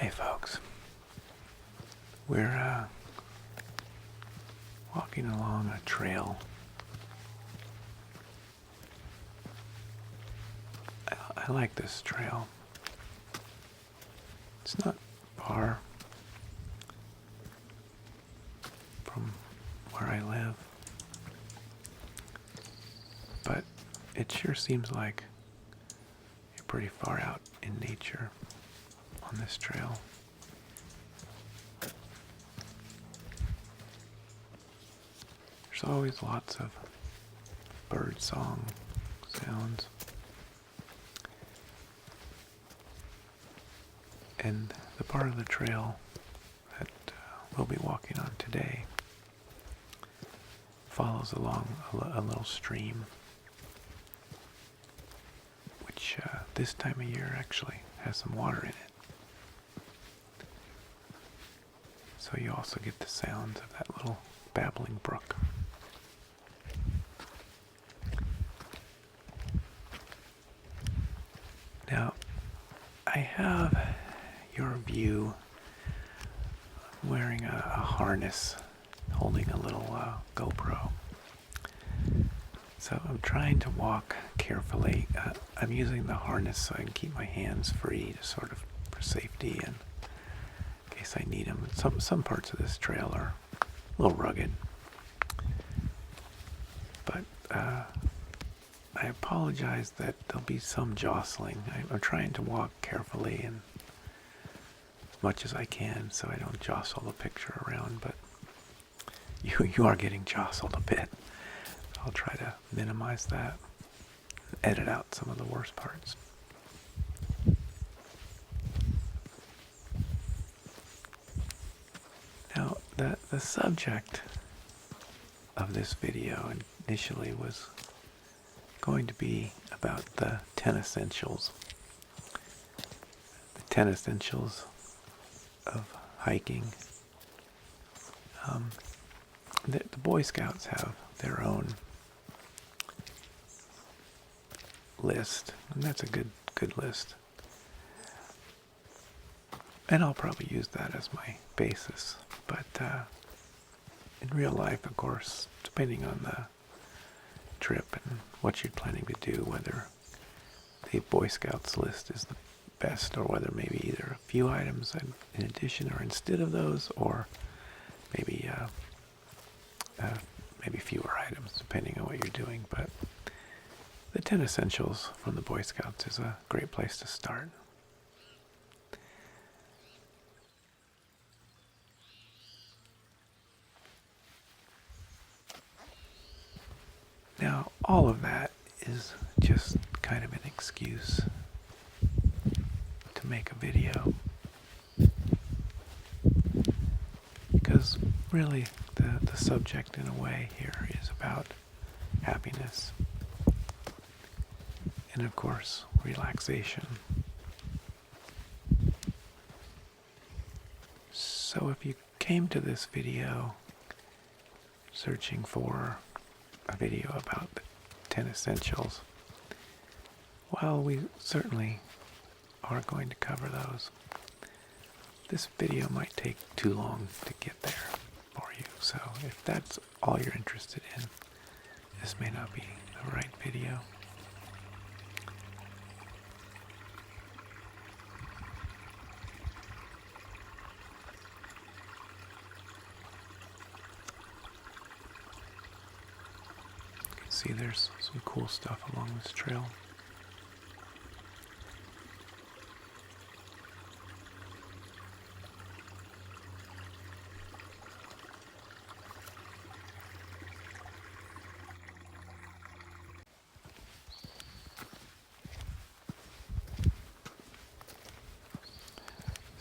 Hey folks, we're walking along a trail. I like this trail. It's not far from where I live, but it sure seems like you're pretty far out in nature on this trail. There's always lots of bird song sounds. And the part of the trail that we'll be walking on today follows along a little stream, which this time of year actually has some water in it. So you also get the sounds of that little babbling brook. Now, I have your view. I'm wearing a harness holding a little GoPro. So I'm trying to walk carefully. I'm using the harness so I can keep my hands free to sort of for safety and in case I need them. Some parts of this trail are a little rugged. But I apologize that there'll be some jostling. I'm trying to walk carefully and as much as I can so I don't jostle the picture around, but you are getting jostled a bit. I'll try to minimize that and edit out some of the worst parts. Now, the subject of this video initially was going to be about the 10 essentials. The 10 essentials of hiking. The Boy Scouts have their own list, and that's a good list. And I'll probably use that as my basis. But in real life, of course, depending on the trip and what you're planning to do, whether the Boy Scouts list is the best or whether maybe either a few items in addition or instead of those, or maybe fewer items depending on what you're doing. But the 10 essentials from the Boy Scouts is a great place to start. Now, all of that is just kind of an excuse to make a video. Because really, the subject in a way here is about happiness. And of course, relaxation. So if you came to this video searching for a video about the 10 essentials, well, we certainly are going to cover those. This video might take too long to get there for you, so if that's all you're interested in, this may not be the right video. See, there's some cool stuff along this trail.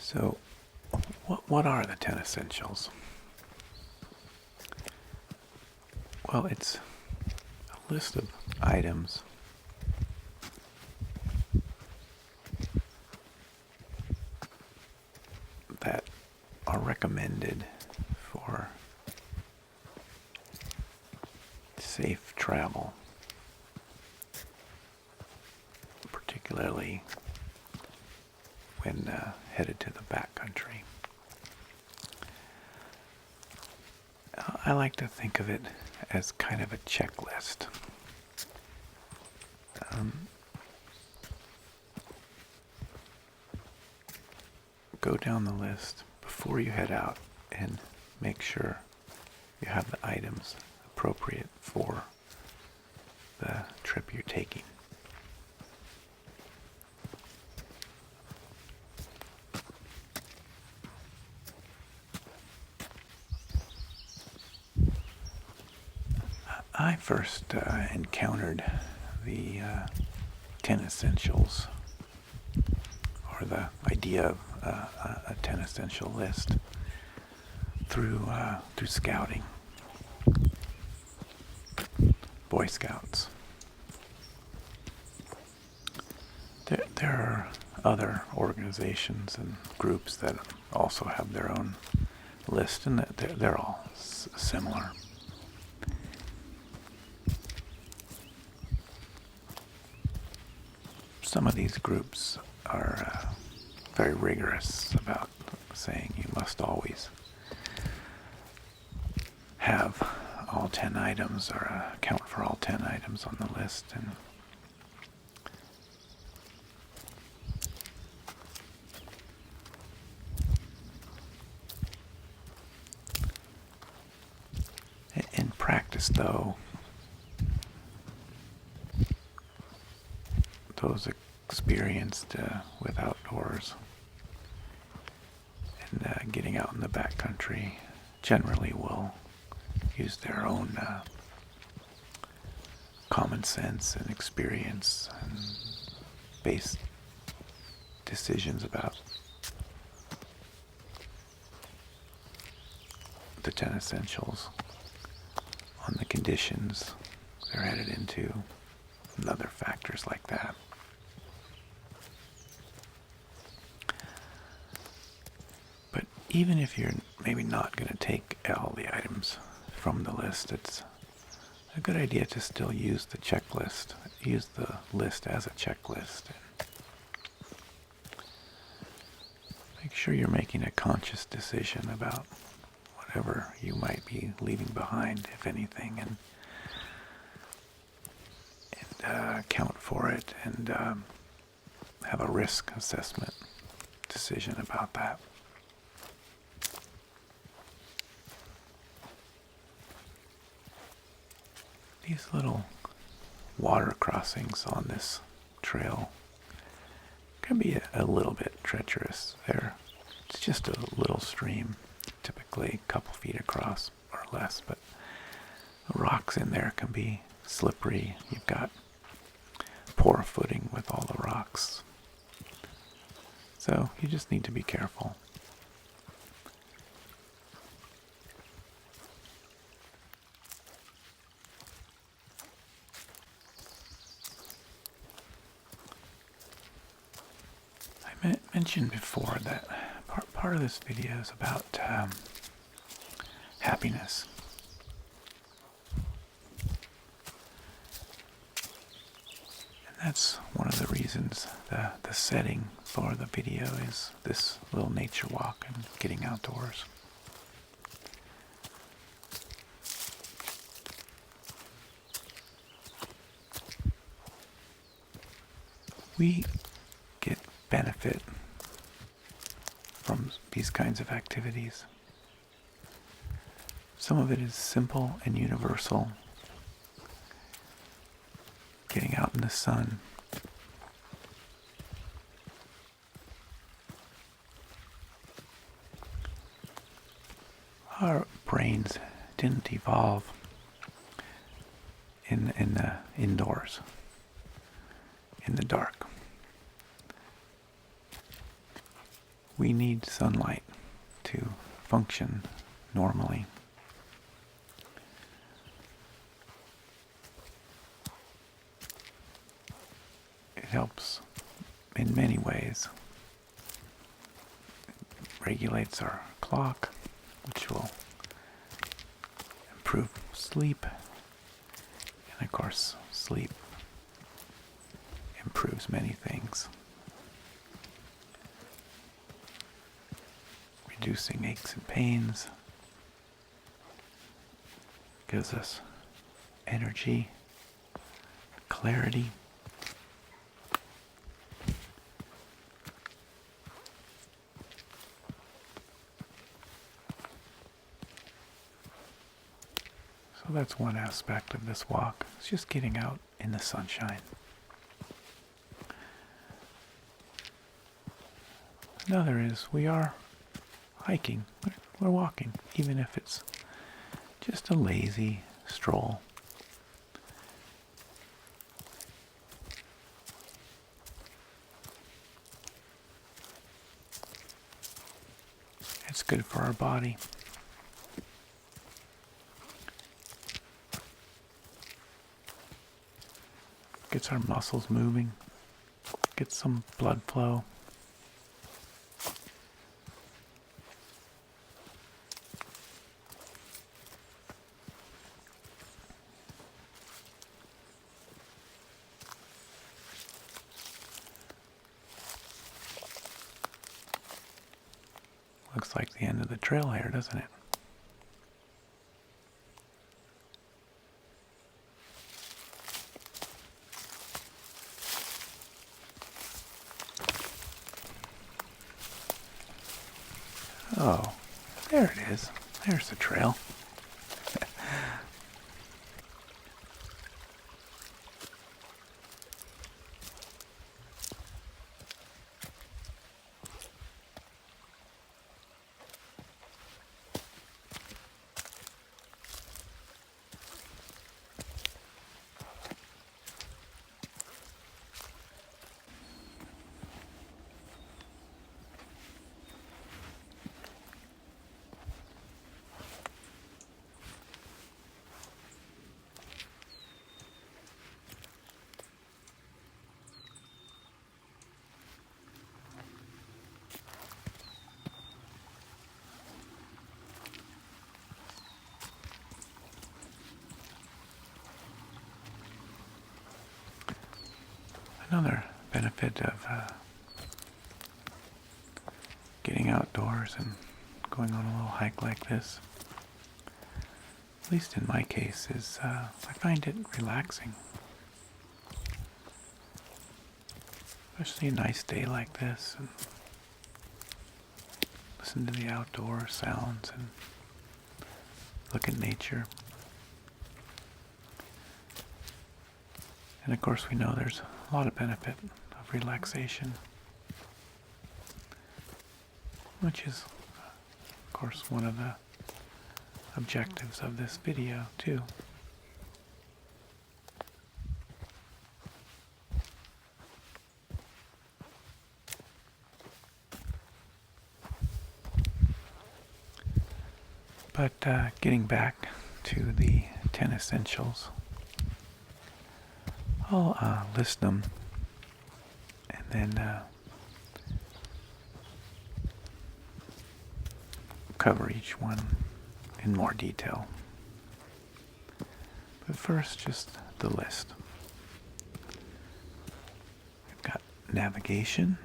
So, what are the 10 essentials? Well, it's list of items that are recommended for safe travel, particularly when headed to the backcountry. I like to think of it as kind of a checklist. Go down the list before you head out and make sure you have the items appropriate for the trip you're taking. I first encountered the 10 essentials, or the idea of a 10 essential list, through scouting, Boy Scouts. There are other organizations and groups that also have their own list, and they're all similar. Some of these groups are very rigorous about saying you must always have all 10 items, or account for all 10 items on the list. And in practice, though, those experienced with outdoors and getting out in the backcountry generally will use their own common sense and experience and base decisions about the 10 essentials on the conditions they're headed into and other factors like that. But even if you're maybe not going to take all the items from the list, it's a good idea to still use the checklist, use the list as a checklist. Make sure you're making a conscious decision about whatever you might be leaving behind, if anything, and account for it and have a risk assessment decision about that. These little water crossings on this trail can be a little bit treacherous. It's just a little stream, typically a couple feet across or less, but the rocks in there can be slippery. You've got poor footing with all the rocks. So you just need to be careful. I mentioned before that part of this video is about happiness. That's one of the reasons the setting for the video is this little nature walk and getting outdoors. We get benefit from these kinds of activities. Some of it is simple and universal. Getting out in the sun. Our brains didn't evolve in the indoors, in the dark. We need sunlight to function normally. It helps in many ways. It regulates our clock, which will improve sleep. And of course, sleep improves many things. reducing aches and pains, gives us energy, clarity. So that's one aspect of this walk. It's just getting out in the sunshine. Another is we are hiking. We're walking, even if it's just a lazy stroll. It's good for our body. Gets our muscles moving, gets some blood flow. Looks like the end of the trail here, doesn't it? Oh, there it is. There's the trail. Another benefit of getting outdoors and going on a little hike like this, at least in my case, is I find it relaxing. Especially a nice day like this, and listen to the outdoor sounds and look at nature. And of course we know there's a lot of benefit of relaxation, which is, of course, one of the objectives of this video, too. But getting back to the 10 essentials, I'll list them and then cover each one in more detail. But first, just the list. We've got navigation.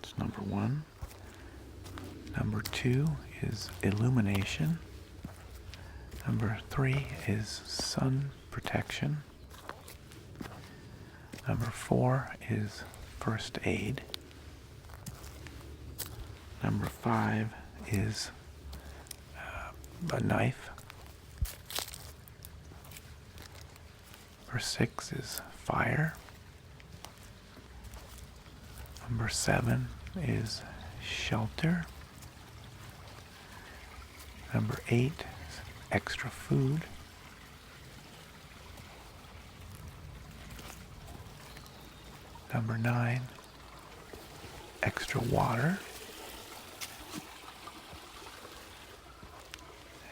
It's number 1. Number 2 is illumination. Number 3 is sun protection. Number 4 is first aid. Number 5 is a knife. Number 6 is fire. Number 7 is shelter. Number 8 is extra food. Number 9, extra water.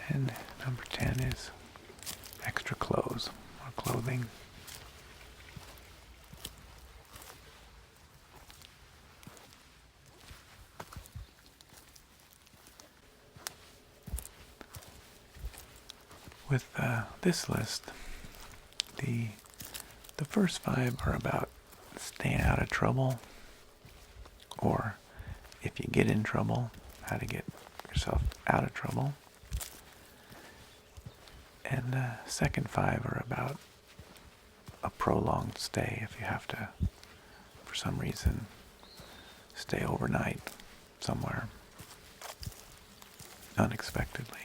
And number 10 is extra clothes or clothing. With this list, the first 5 are about staying out of trouble, or if you get in trouble, how to get yourself out of trouble. And the second 5 are about a prolonged stay if you have to, for some reason, stay overnight somewhere unexpectedly.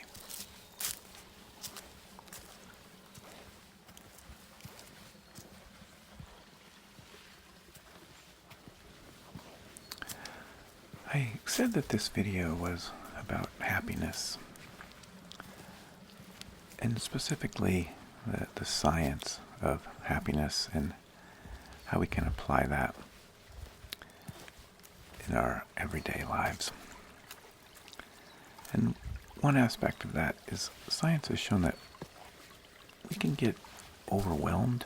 I said that this video was about happiness, and specifically the science of happiness and how we can apply that in our everyday lives. And one aspect of that is science has shown that we can get overwhelmed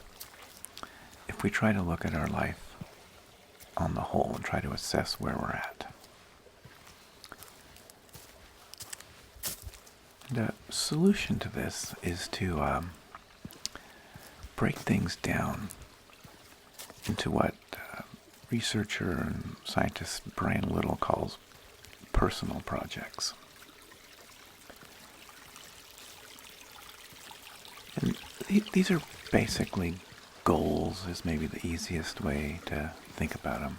if we try to look at our life on the whole and try to assess where we're at. The solution to this is to break things down into what researcher and scientist Brian Little calls personal projects. And these are basically goals, is maybe the easiest way to think about them.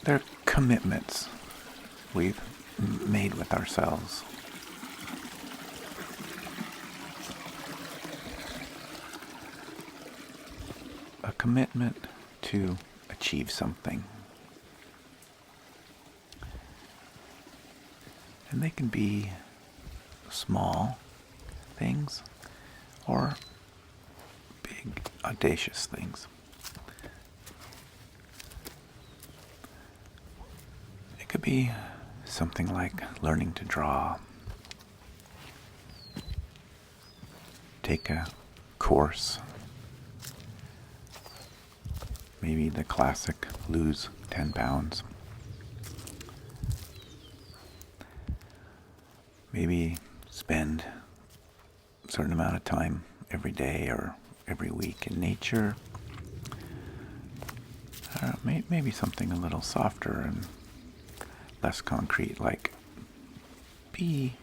They're commitments we've made with ourselves. A commitment to achieve something. And they can be small things or big, audacious things. It could be something like learning to draw, take a course, maybe the classic lose 10 pounds, maybe spend a certain amount of time every day or every week in nature, maybe something a little softer and less concrete, like be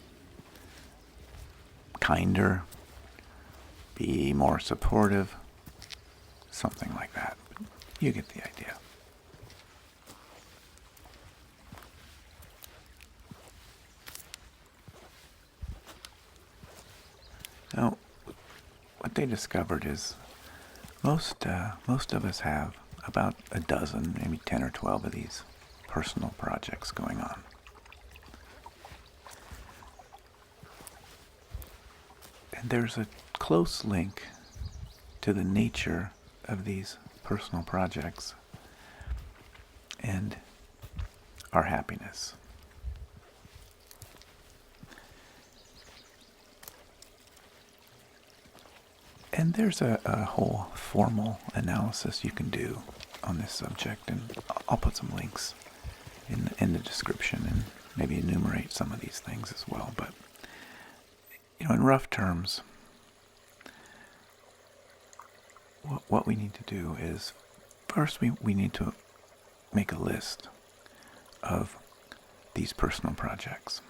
kinder, be more supportive, something like that. You get the idea. Now, what they discovered is most of us have about a dozen, maybe 10 or 12 of these personal projects going on. And there's a close link to the nature of these personal projects and our happiness. And there's a whole formal analysis you can do on this subject, and I'll put some links in the description and maybe enumerate some of these things as well. But, in rough terms, what we need to do is, first we need to make a list of these personal projects.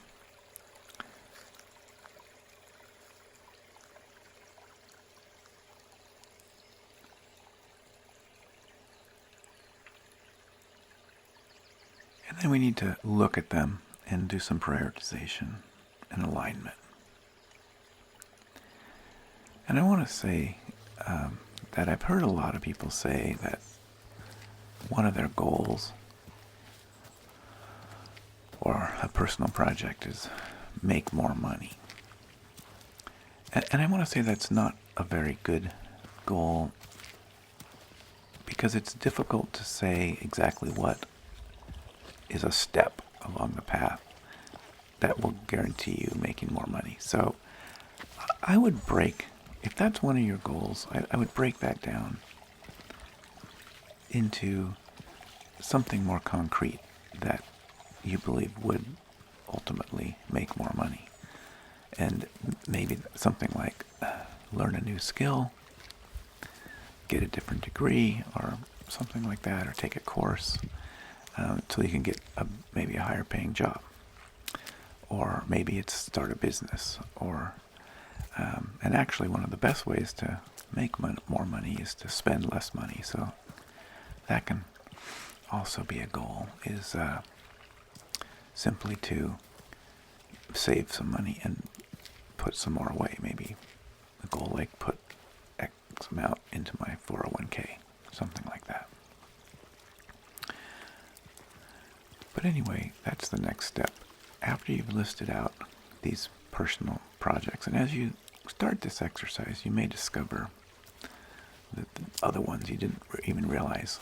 And then we need to look at them and do some prioritization and alignment. And I want to say that I've heard a lot of people say that one of their goals or a personal project is make more money. And I want to say that's not a very good goal, because it's difficult to say exactly what is a step along the path that will guarantee you making more money. So I would break, if that's one of your goals, I would break that down into something more concrete that you believe would ultimately make more money. And maybe something like learn a new skill, get a different degree or something like that, or take a course until you can get maybe a higher paying job. Or maybe it's start a business, or and actually one of the best ways to make more money is to spend less money. So that can also be a goal, is simply to save some money and put some more away. Maybe a goal like put X amount into my 401k, something like that. But anyway, that's the next step. After you've listed out these personal projects, and as you start this exercise, you may discover that the other ones you didn't even realize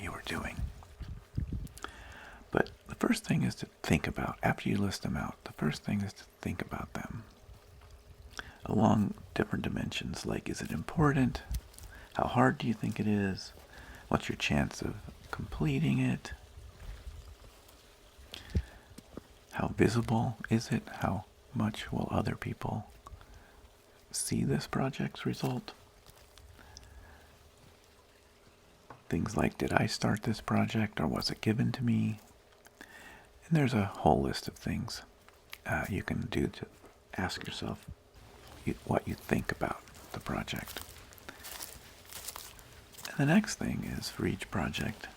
you were doing. But the first thing is to think about, after you list them out, the first thing is to think about them along different dimensions, like, is it important? How hard do you think it is? What's your chance of completing it? How visible is it? How much will other people see this project's result? Things like, did I start this project or was it given to me? And there's a whole list of things you can do to ask yourself what you think about the project. And the next thing is, for each project,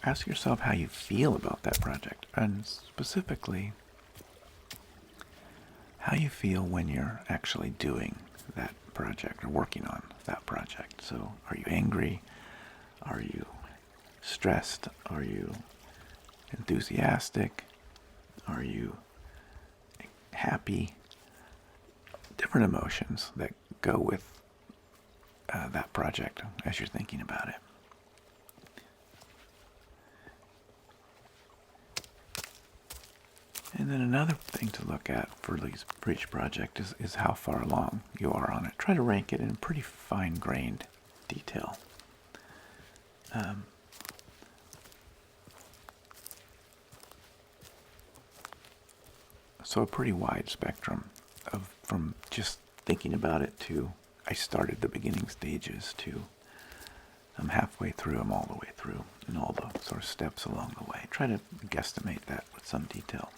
ask yourself how you feel about that project, and specifically how you feel when you're actually doing that project or working on that project. So are you angry? Are you stressed? Are you enthusiastic? Are you happy? Different emotions that go with that project as you're thinking about it. And then another thing to look at for each project is how far along you are on it. Try to rank it in pretty fine-grained detail. So a pretty wide spectrum from just thinking about it to I started the beginning stages to I'm halfway through, I'm all the way through, and all the sort of steps along the way. Try to guesstimate that with some detail.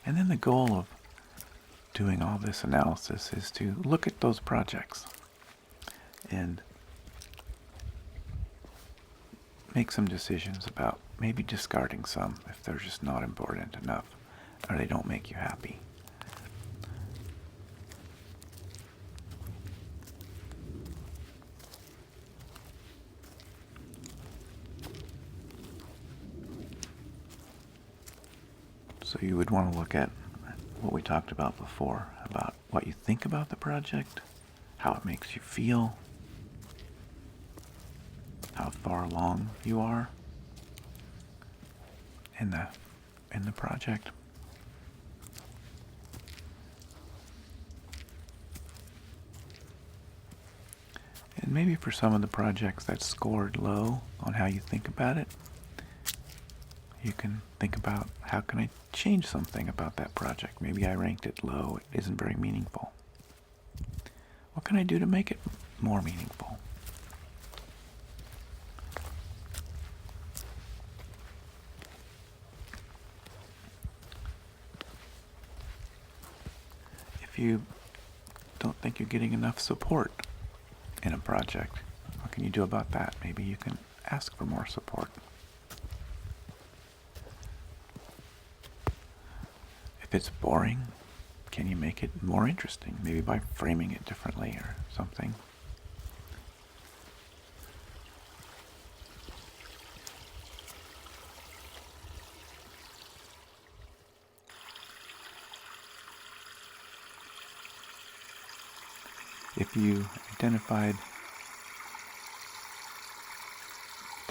And then the goal of doing all this analysis is to look at those projects and make some decisions about maybe discarding some if they're just not important enough or they don't make you happy. So you would want to look at what we talked about before, about what you think about the project, how it makes you feel, how far along you are in the project. And maybe for some of the projects that scored low on how you think about it, you can think about, how can I change something about that project? Maybe I ranked it low, it isn't very meaningful. What can I do to make it more meaningful? If you don't think you're getting enough support in a project, what can you do about that? Maybe you can ask for more support. If it's boring, can you make it more interesting? Maybe by framing it differently or something. If you identified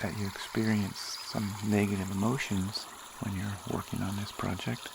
that you experience some negative emotions when you're working on this project,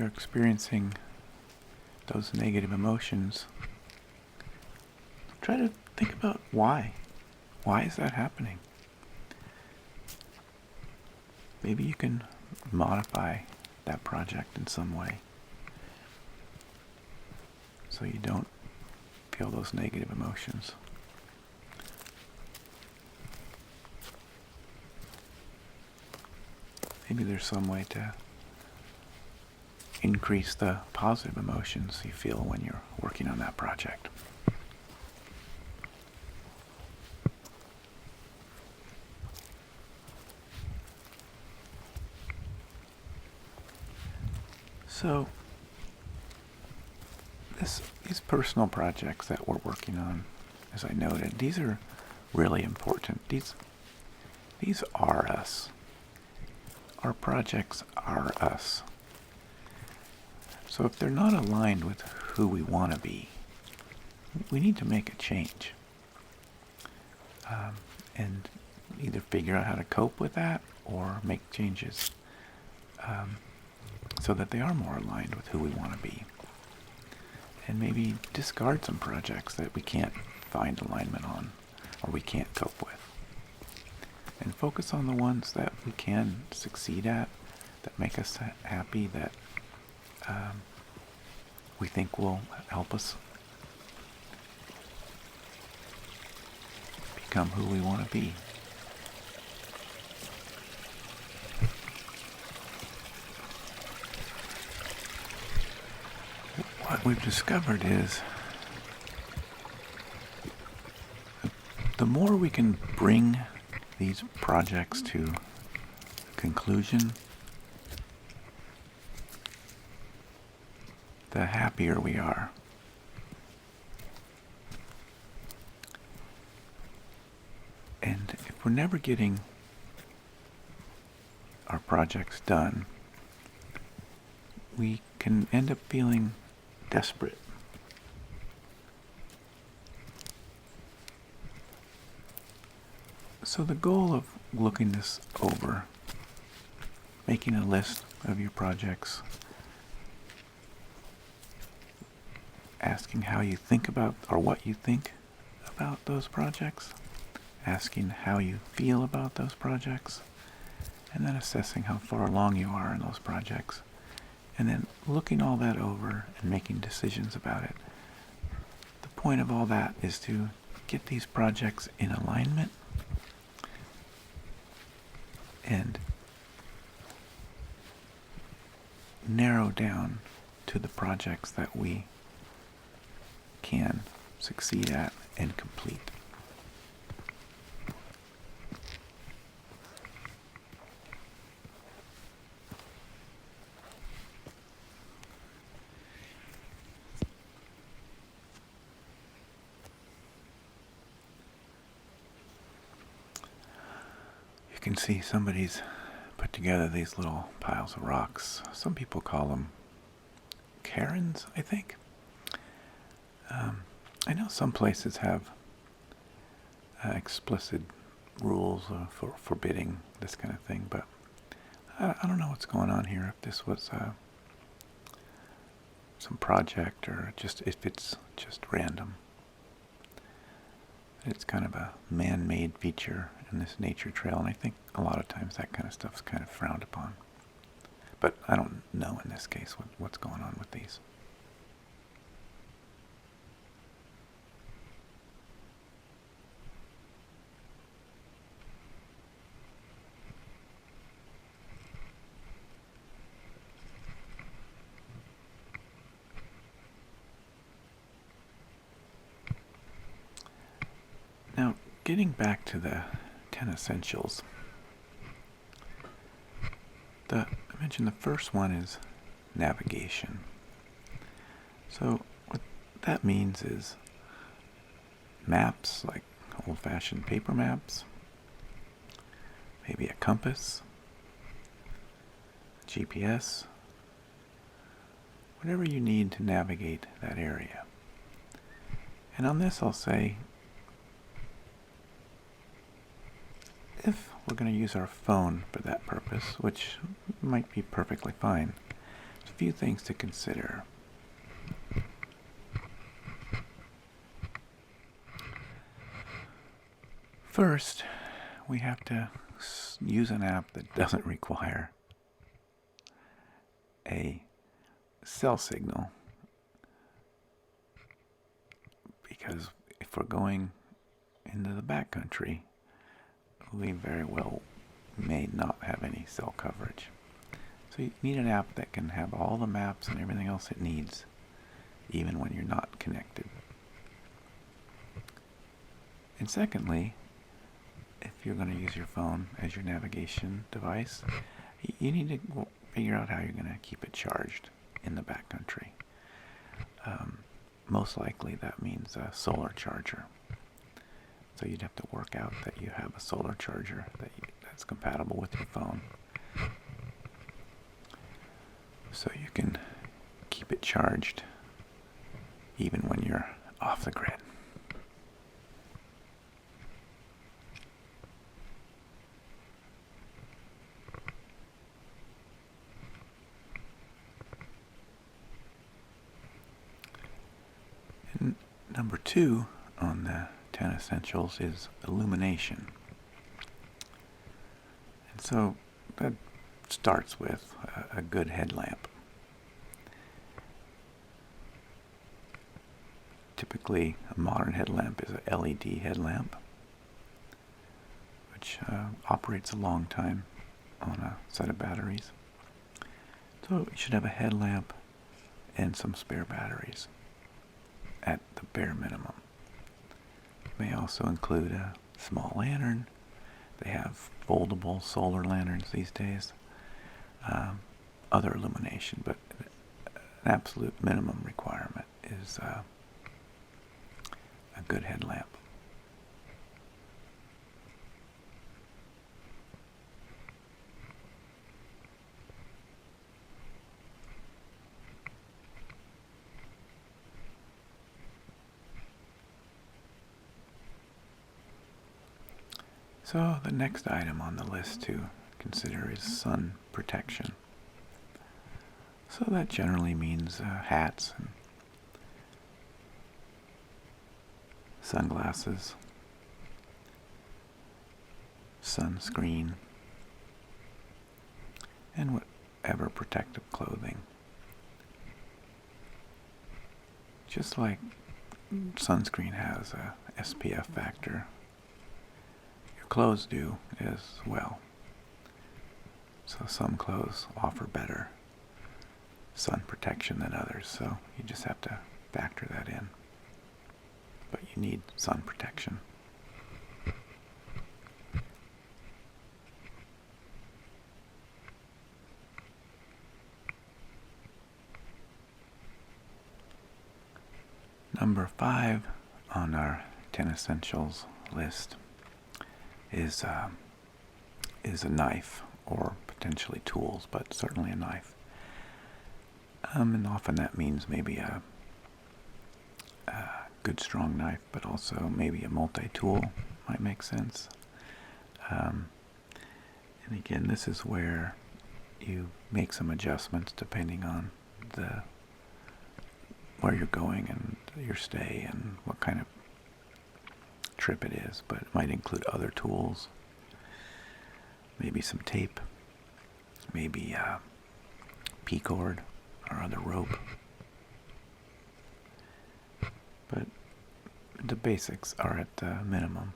you're experiencing those negative emotions, try to think about why. Why is that happening? Maybe you can modify that project in some way so you don't feel those negative emotions. Maybe there's some way to increase the positive emotions you feel when you're working on that project. So, these personal projects that we're working on, as I noted, these are really important. These are us. Our projects are us. So if they're not aligned with who we want to be, we need to make a change. And either figure out how to cope with that or make changes so that they are more aligned with who we want to be. And maybe discard some projects that we can't find alignment on or we can't cope with. And focus on the ones that we can succeed at, that make us happy, that we think will help us become who we want to be. What we've discovered is the more we can bring these projects to conclusion, the happier we are. And if we're never getting our projects done, we can end up feeling desperate. So the goal of looking this over, making a list of your projects, asking how you think about or what you think about those projects, asking how you feel about those projects, and then assessing how far along you are in those projects, and then looking all that over and making decisions about it. The point of all that is to get these projects in alignment and narrow down to the projects that we can succeed at and complete. You can see somebody's put together these little piles of rocks. Some people call them Cairns, I think. I know some places have explicit rules for forbidding this kind of thing, but I don't know what's going on here. If this was some project or just if it's just random. It's kind of a man-made feature in this nature trail, and I think a lot of times that kind of stuff's kind of frowned upon. But I don't know in this case what's going on with these. Now, getting back to the 10 essentials, I mentioned the first one is navigation. So what that means is maps, like old-fashioned paper maps, maybe a compass, GPS, whatever you need to navigate that area. And on this I'll say, if we're going to use our phone for that purpose, which might be perfectly fine, a few things to consider. First, we have to use an app that doesn't require a cell signal, because if we're going into the backcountry, we very well may not have any cell coverage. So you need an app that can have all the maps and everything else it needs, even when you're not connected. And secondly, if you're going to use your phone as your navigation device, you need to figure out how you're going to keep it charged in the backcountry. Most likely that means a solar charger. So you'd have to work out that you have a solar charger that's compatible with your phone, so you can keep it charged even when you're off the grid. And number 2 on the 10 essentials is illumination. And so that starts with a good headlamp. Typically, a modern headlamp is a LED headlamp, which operates a long time on a set of batteries. So you should have a headlamp and some spare batteries at the bare minimum. It may also include a small lantern. They have foldable solar lanterns these days. Other illumination, but an absolute minimum requirement is a good headlamp. So the next item on the list to consider is sun protection. So that generally means hats and sunglasses, sunscreen, and whatever protective clothing. Just like sunscreen has a SPF factor, your clothes do as well. So some clothes offer better sun protection than others, so you just have to factor that in. But you need sun protection. Number 5 on our 10 essentials list is a knife, or potentially tools, but certainly a knife. And often that means maybe a good strong knife, but also maybe a multi-tool might make sense. And again, this is where you make some adjustments depending on where you're going and your stay and what kind of trip it is, but it might include other tools, maybe some tape, maybe P-cord or other rope. But the basics are at the minimum.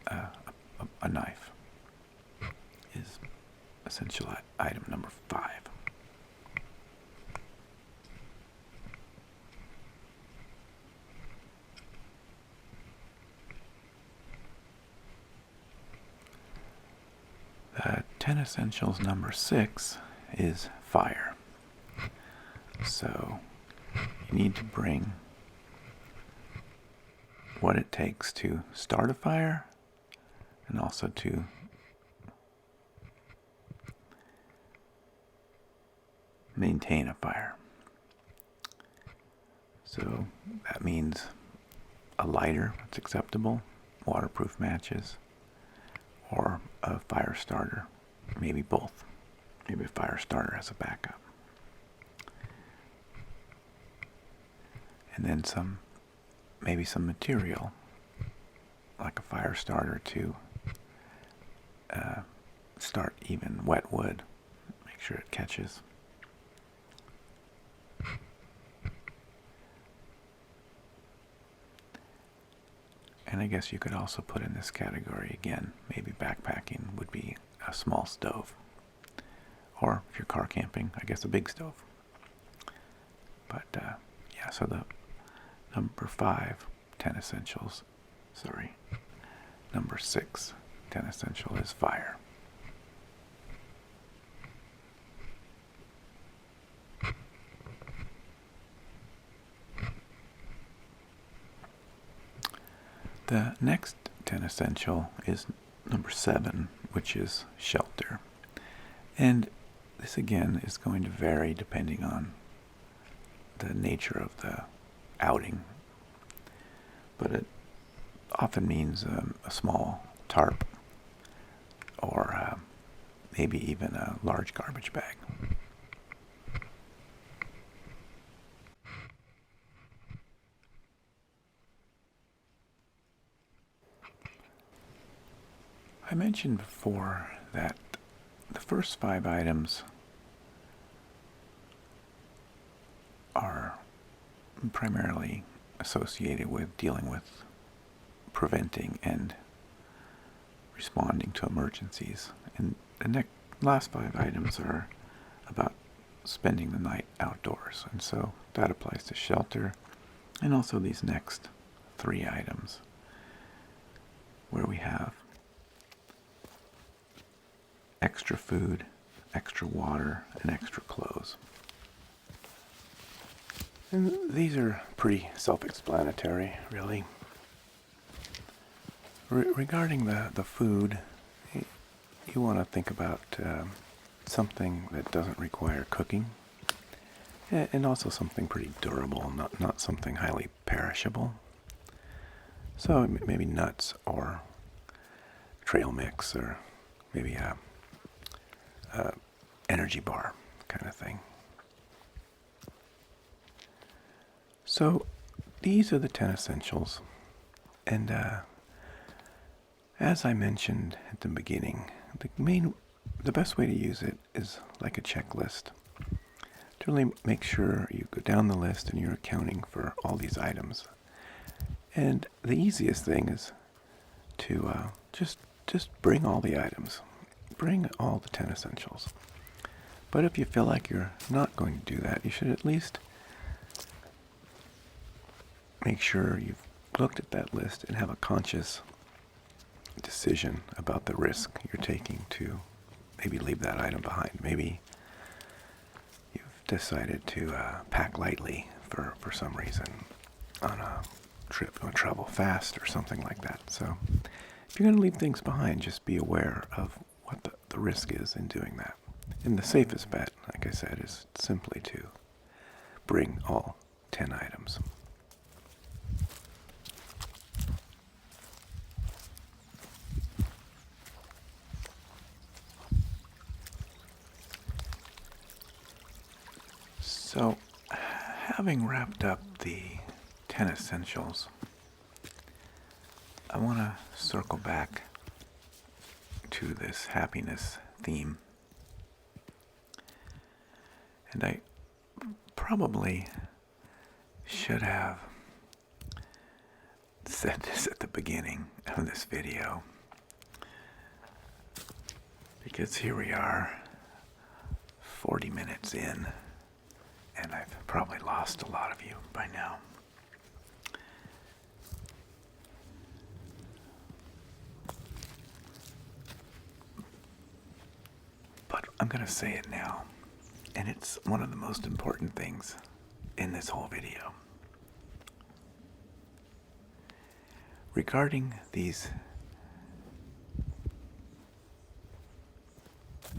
A knife is essential item number 5. The 10 essentials number 6 is fire. So you need to bring what it takes to start a fire and also to maintain a fire. So that means a lighter that's acceptable, waterproof matches, or a fire starter, maybe both. Maybe a fire starter as a backup. and then maybe some material, like a fire starter to start even wet wood. Make sure it catches. And I guess you could also put in this category again, maybe backpacking would be a small stove. Or if you're car camping, I guess a big stove. But yeah, so the number 5 10 essentials, number 6 10 essential is fire. The next 10 essential is number 7, which is shelter. And this again is going to vary depending on the nature of the outing. But it often means a small tarp or maybe even a large garbage bag. I mentioned before that the first 5 items are primarily associated with dealing with preventing and responding to emergencies. And the last 5 items are about spending the night outdoors. And so that applies to shelter and also these next 3 items where we have extra food, extra water, and extra clothes. And these are pretty self-explanatory, really. Regarding the food, you want to think about something that doesn't require cooking, and also something pretty durable, not something highly perishable. So maybe nuts or trail mix, or maybe a energy bar kind of thing. So these are the 10 essentials, and as I mentioned at the beginning, the best way to use it is like a checklist to really make sure you go down the list and you're accounting for all these items. And the easiest thing is to just bring all the items. Bring all the 10 essentials. But if you feel like you're not going to do that, you should at least make sure you've looked at that list and have a conscious decision about the risk you're taking to maybe leave that item behind. Maybe you've decided to pack lightly for some reason on a trip, or travel fast or something like that. So if you're going to leave things behind, just be aware of what the risk is in doing that. And the safest bet, like I said, is simply to bring all 10 items. So, having wrapped up the 10 essentials, I want to circle back to this happiness theme. And I probably should have said this at the beginning of this video, because here we are, 40 minutes in, and I've probably lost a lot of you by now. But I'm going to say it now, and it's one of the most important things in this whole video. Regarding these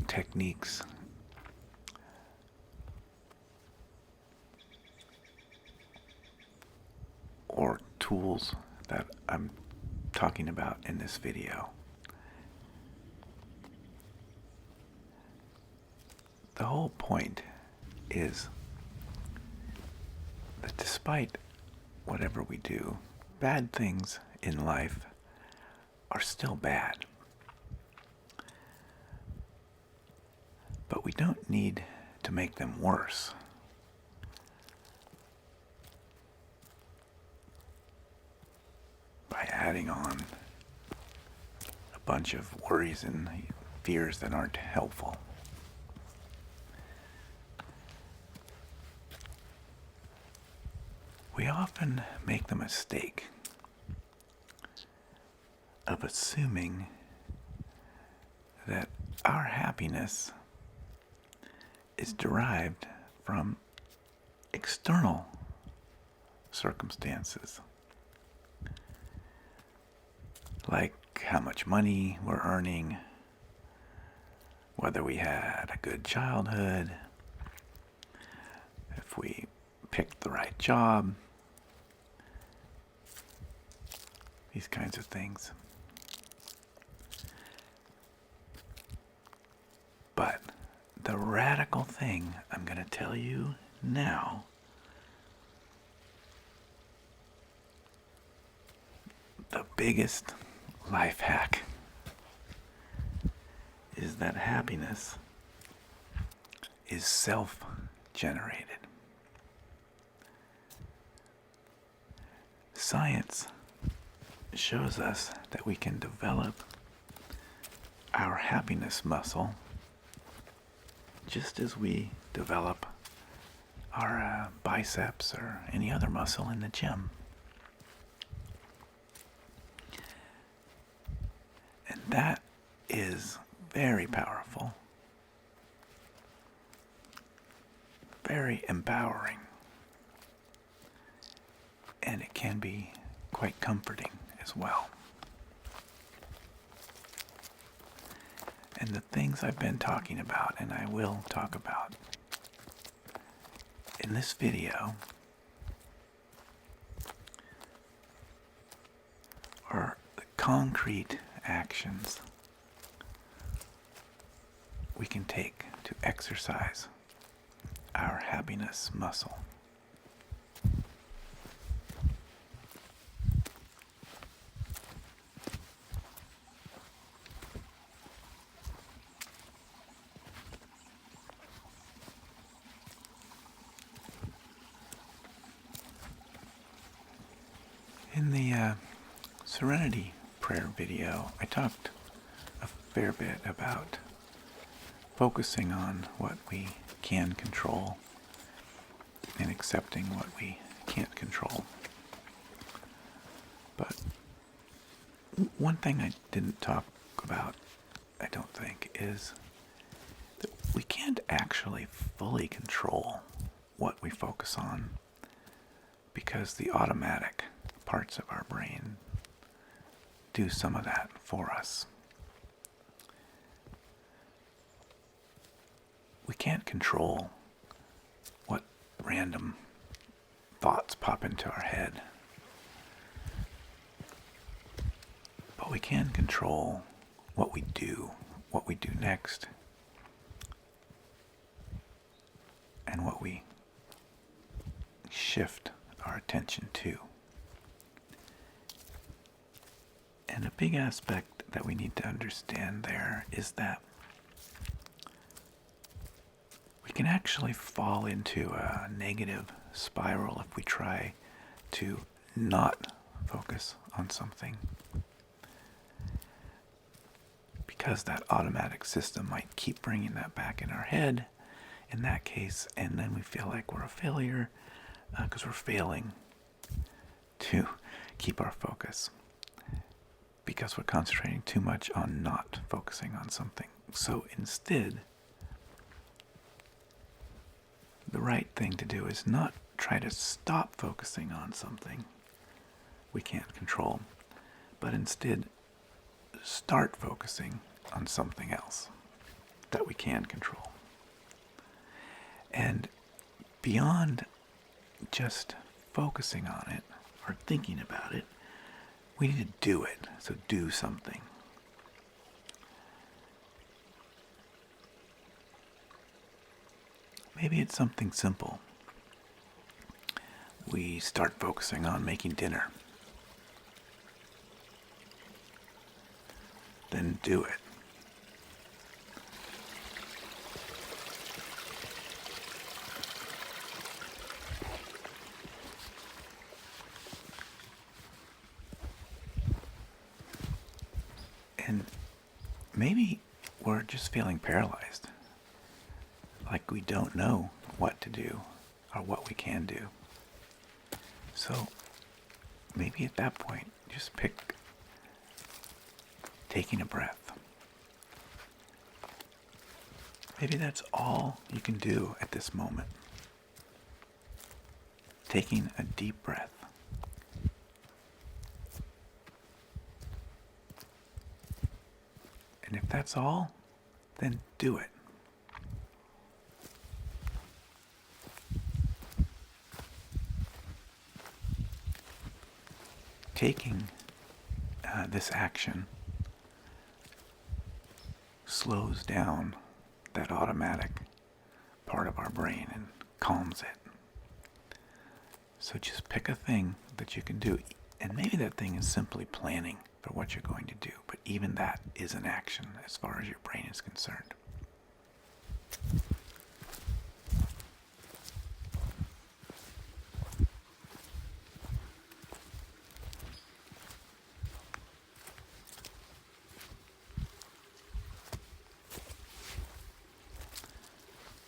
techniques or tools that I'm talking about in this video, the whole point is that despite whatever we do, bad things in life are still bad. But we don't need to make them worse. By adding on a bunch of worries and fears that aren't helpful. We often make the mistake of assuming that our happiness is derived from external circumstances, like how much money we're earning, whether we had a good childhood, if we picked the right job, these kinds of things. But the radical thing I'm going to tell you now the biggest life hack is that happiness is self-generated. Science shows us that we can develop our happiness muscle just as we develop our biceps or any other muscle in the gym. And that is very powerful, very empowering, and it can be quite comforting as well. And the things I've been talking about, and I will talk about in this video, are the concrete actions we can take to exercise our happiness muscle. In the Serenity Prayer video, I talked a fair bit about focusing on what we can control and accepting what we can't control. But one thing I didn't talk about, I don't think, is that we can't actually fully control what we focus on because the automatic parts of our brain do some of that for us. We can't control what random thoughts pop into our head, but we can control what we do next, and what we shift our attention to. And a big aspect that we need to understand there is that we can actually fall into a negative spiral if we try to not focus on something, because that automatic system might keep bringing that back in our head in that case, and then we feel like we're a failure because we're failing to keep our focus, because we're concentrating too much on not focusing on something. So instead, the right thing to do is not try to stop focusing on something we can't control, but instead start focusing on something else that we can control. And beyond just focusing on it or thinking about it, we need to do it. So do something. Maybe it's something simple, we start focusing on making dinner. Then do it. And maybe we're just feeling paralyzed, like we don't know what to do or what we can do. So maybe at that point, just pick taking a breath. Maybe that's all you can do at this moment. Taking a deep breath. And if that's all, then do it. Taking this action slows down that automatic part of our brain and calms it. So just pick a thing that you can do. And maybe that thing is simply planning for what you're going to do. But even that is an action as far as your brain is concerned.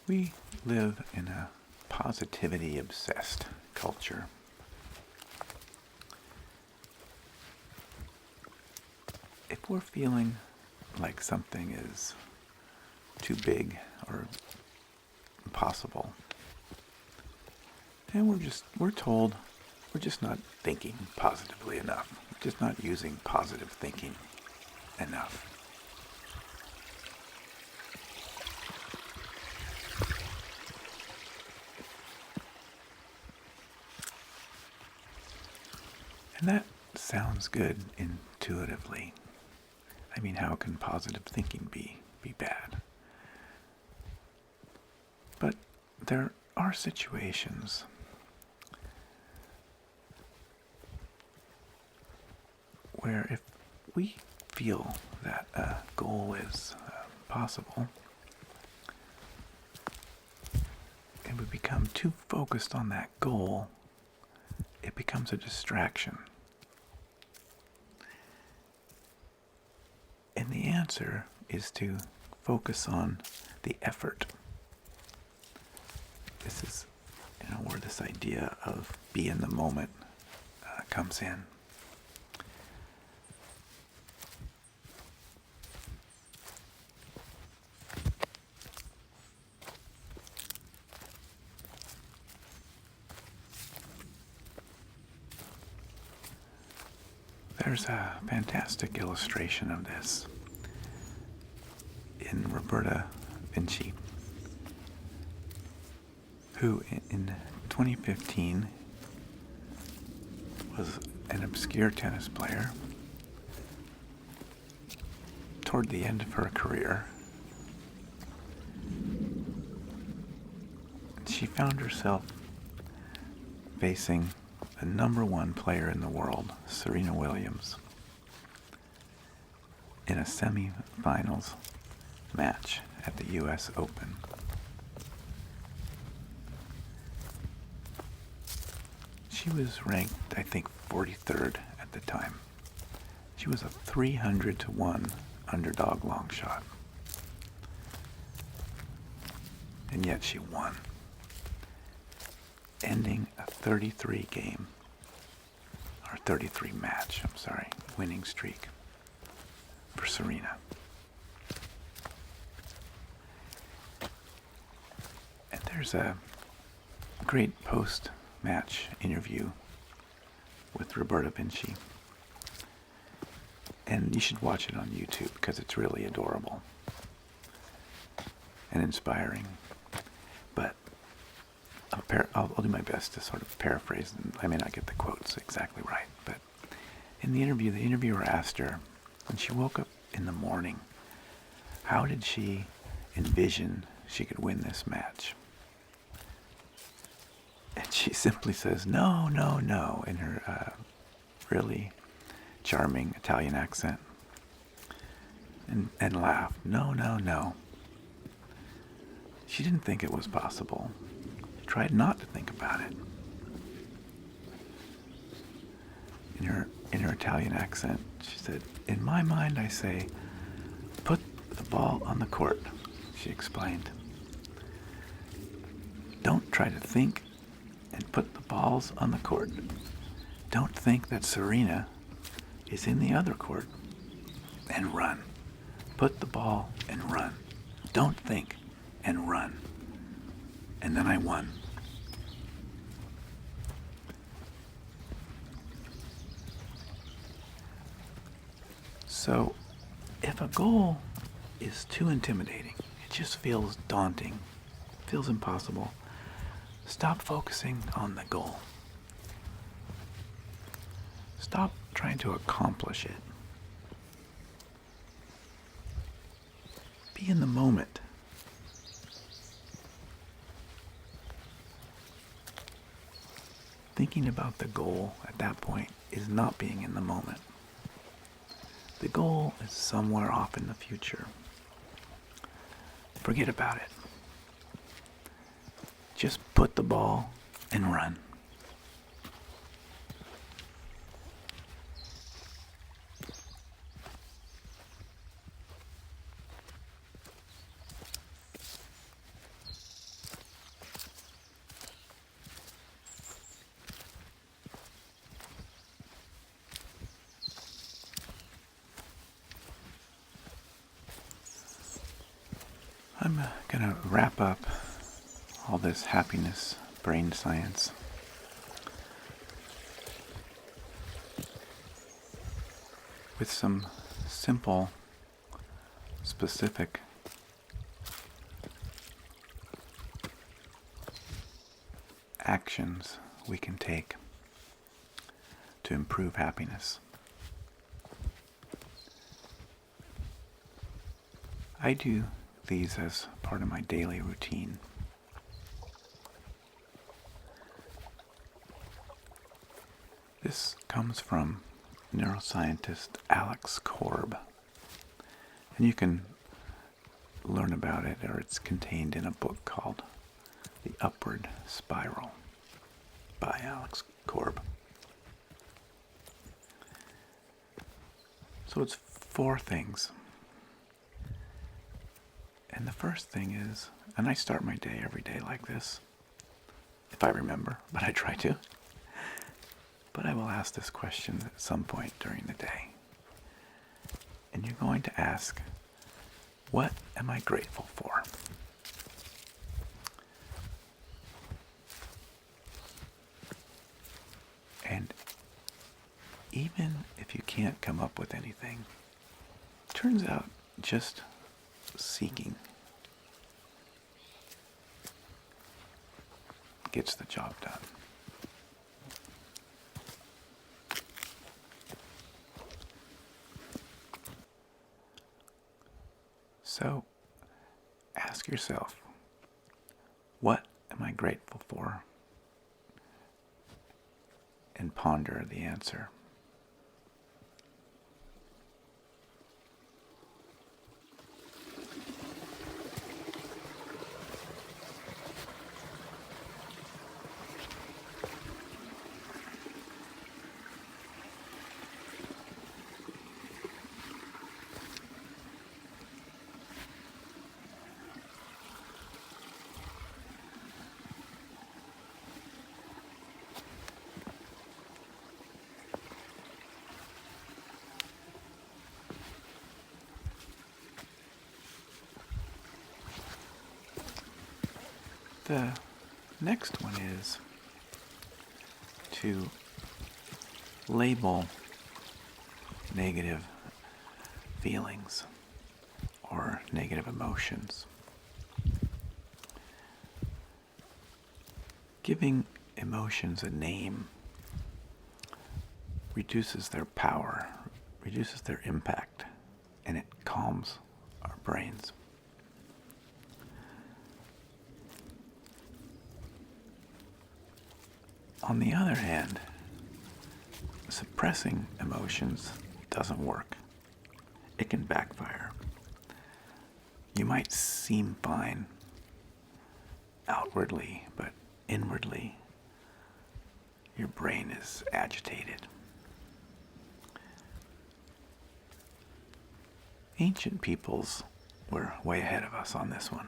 We live in a positivity-obsessed culture. If we're feeling like something is too big or impossible, and we're told we're just not thinking positively enough. We're just not using positive thinking enough. And that sounds good intuitively. I mean, how can positive thinking be bad? But there are situations where if we feel that a goal is possible, and we become too focused on that goal, it becomes a distraction. And the answer is to focus on the effort. This is, where this idea of be in the moment comes in. There's a fantastic illustration of this in Roberta Vinci, who in 2015 was an obscure tennis player toward the end of her career. She found herself facing the number one player in the world, Serena Williams, in a semi-finals match at the U.S. Open. She was ranked, I think, 43rd at the time. She was a 300-1 underdog long shot. And yet she won, ending a 33 match, winning streak for Serena. And there's a great post-match interview with Roberta Vinci. And you should watch it on YouTube because it's really adorable and inspiring. But I'll do my best to sort of paraphrase, and I may not get the quotes exactly right. But in the interview, the interviewer asked her, when she woke up in the morning, how did she envision she could win this match? And she simply says, "No, no, no," in her really charming Italian accent. And laughed. "No, no, no." She didn't think it was possible. She tried not to think about it. In her Italian accent, she said, "In my mind, I say, put the ball on the court," she explained. "Don't try to think and put the balls on the court. Don't think that Serena is in the other court. And run. Put the ball and run. Don't think and run." And then I won. So, if a goal is too intimidating, it just feels daunting, feels impossible, stop focusing on the goal. Stop trying to accomplish it. Be in the moment. Thinking about the goal at that point is not being in the moment. The goal is somewhere off in the future. Forget about it. Just put the ball and run. I'm going to wrap up all this happiness brain science with some simple, specific actions we can take to improve happiness. I do these as part of my daily routine. This comes from neuroscientist Alex Korb, and you can learn about it, or it's contained in a book called The Upward Spiral by Alex Korb. So it's 4 things. And the first thing is, and I start my day every day like this, if I remember, but I try to. But I will ask this question at some point during the day. And you're going to ask, what am I grateful for? And even if you can't come up with anything, turns out just seeking gets the job done. So, ask yourself, what am I grateful for? And ponder the answer. The next one is to label negative feelings or negative emotions. Giving emotions a name reduces their power, reduces their impact, and it calms our brains. On the other hand, suppressing emotions doesn't work. It can backfire. You might seem fine outwardly, but inwardly, your brain is agitated. Ancient peoples were way ahead of us on this one.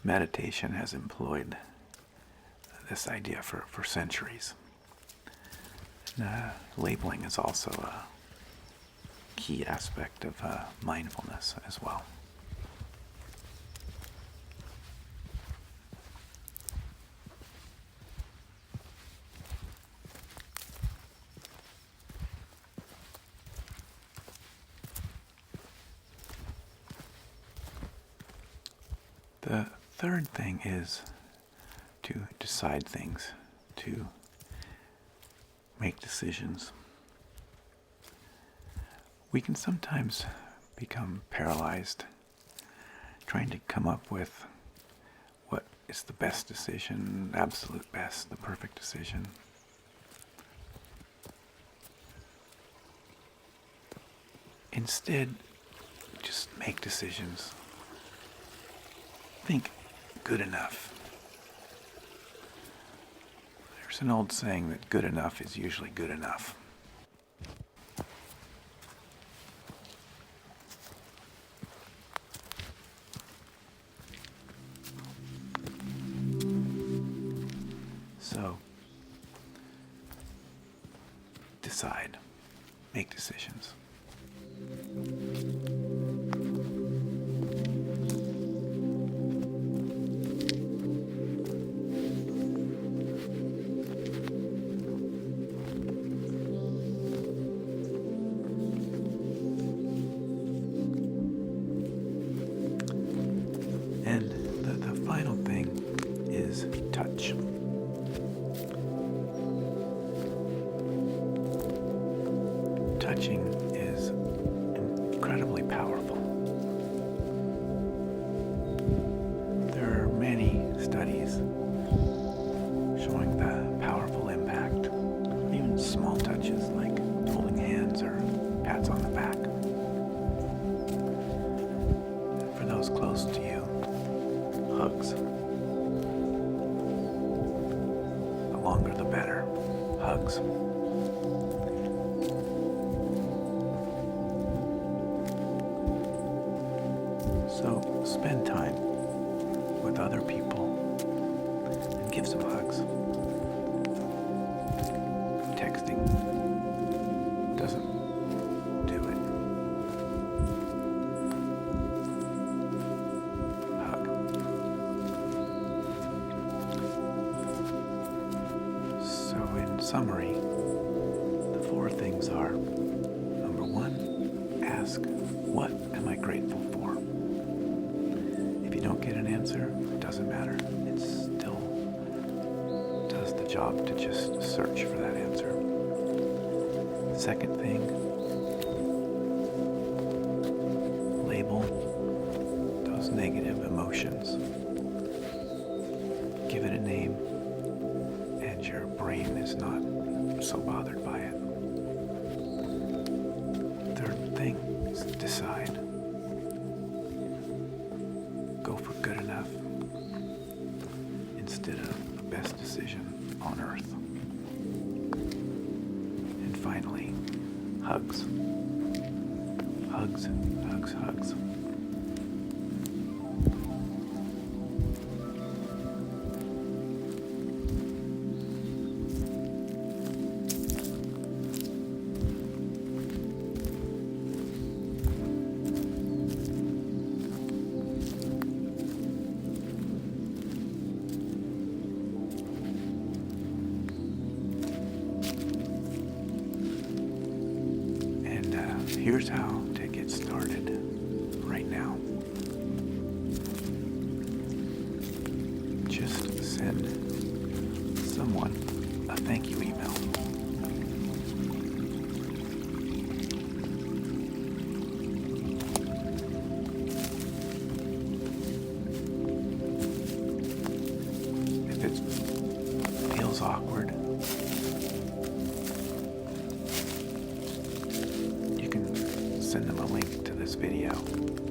Meditation has employed this idea for centuries. Labeling is also a key aspect of mindfulness as well. The third thing is to decide things, to make decisions. We can sometimes become paralyzed trying to come up with what is the best decision, absolute best, the perfect decision. Instead, just make decisions. Think good enough. There's an old saying that good enough is usually good enough. So, decide. Make decisions. And the final thing is touch. Touching is incredibly powerful. There are many studies showing the powerful impact of even small touches like holding hands or pats on the back. For those close to you, hugs. The longer the better. Hugs. So spend time with other people and give some hugs. Texting doesn't do it. Hug. So in summary, the four things are: number one, ask, what am I grateful for? If you don't get an answer, it doesn't matter. It still does the job to just search for that answer. Second thing, label those negative emotions. Give it a name, and your brain is not so bothered by it. Third thing is decide. Go for good enough instead of the best decision on earth. And finally, hugs. Hugs, hugs, hugs. Here's how to get started right now. Just send someone a thank you email. If it's send them a link to this video.